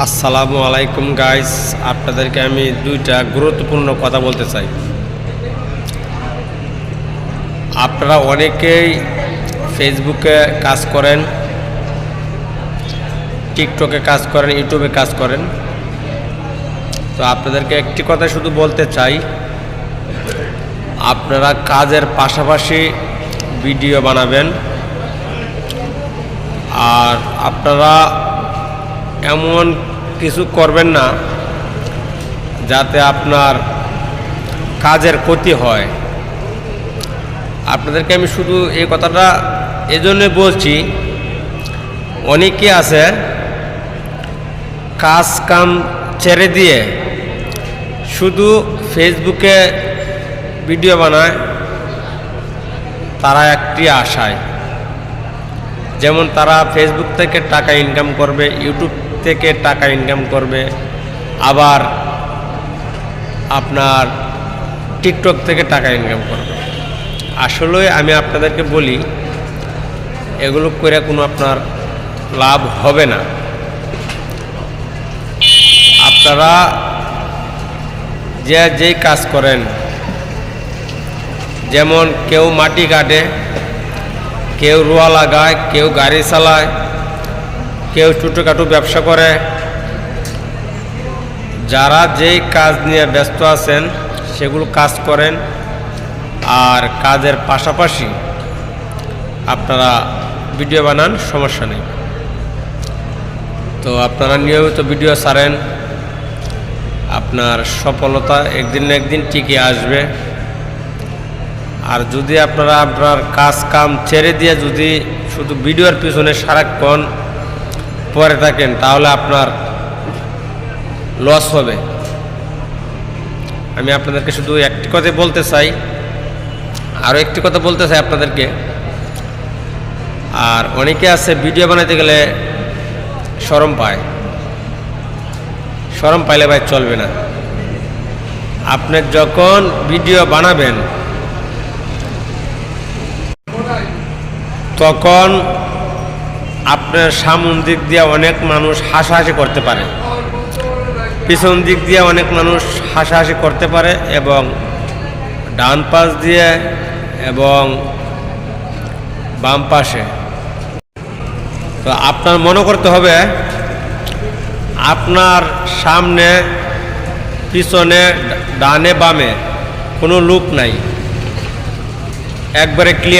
আসসালামু আলাইকুম গাইস, আপনাদেরকে আমি দুইটা গুরুত্বপূর্ণ কথা বলতে চাই। আপনারা অনেকেই ফেসবুকে কাজ করেন, টিকটকে কাজ করেন, ইউটিউবে কাজ করেন। তো আপনাদেরকে একটি কথা শুধু বলতে চাই, আপনারা কাজের পাশাপাশি ভিডিও বানাবেন। আর আপনারা এমন কিছু করবেন না যাতে আপনার কাজের ক্ষতি হয়। আপনাদেরকে আমি শুধু এই কথাটা এজন্য বলছি, অনেকে আছে কাজ কাম ছেড়ে দিয়ে শুধু ফেসবুকে ভিডিও বানায়, তারা একটি আশায়, যেমন তারা ফেসবুক থেকে টাকা ইনকাম করবে, ইউটিউব থেকে টাকা ইনকাম করবে, আবার আপনার টিকটক থেকে টাকা ইনকাম করবে। আসলে আমি আপনাদেরকে বলি, এগুলো করে কোনো আপনার লাভ হবে না। আপনারা যেই কাজ করেন, যেমন কেউ মাটি কাটে, কেউ রোয়া লাগায়, কেউ গাড়ি চালায়, কেউ ছোটোখাটো ব্যবসা করে, যারা যেই কাজ নিয়ে ব্যস্ত আছেন সেগুলো কাজ করেন। আর কাজের পাশাপাশি আপনারা ভিডিও বানান, সমস্যা নেই। তো আপনারা নিয়মিত ভিডিও ছাড়েন, আপনার সফলতা একদিন না একদিন ঠিকই আসবে। আর যদি আপনারা আপনার কাজ কাম ছেড়ে দিয়ে যদি শুধু ভিডিওর পিছনে সারাক্ষণ পরে থাকেন, তাহলে আপনার লস হবে। আমি আপনাদেরকে শুধু একটি কথা বলতে চাই, আরও একটি কথা বলতে চাই আপনাদেরকে। আর অনেকে আছে ভিডিও বানাইতে গেলে শরম পায়, শরম পাইলে ভাই চলবে না। আপনি যখন ভিডিও বানাবেন তখন আপনার সামন দিক দিয়ে অনেক মানুষ হাসাহাসি করতে পারে, পিছন দিক দিয়ে অনেক মানুষ হাসাহাসি করতে পারে, এবং ডান পাশ দিয়ে এবং বাম পাশে। তো আপনার মনে করতে হবে আপনার সামনে পিছনে ডানে বামে কোনো লোক নাই, একবারে ক্লিয়ার।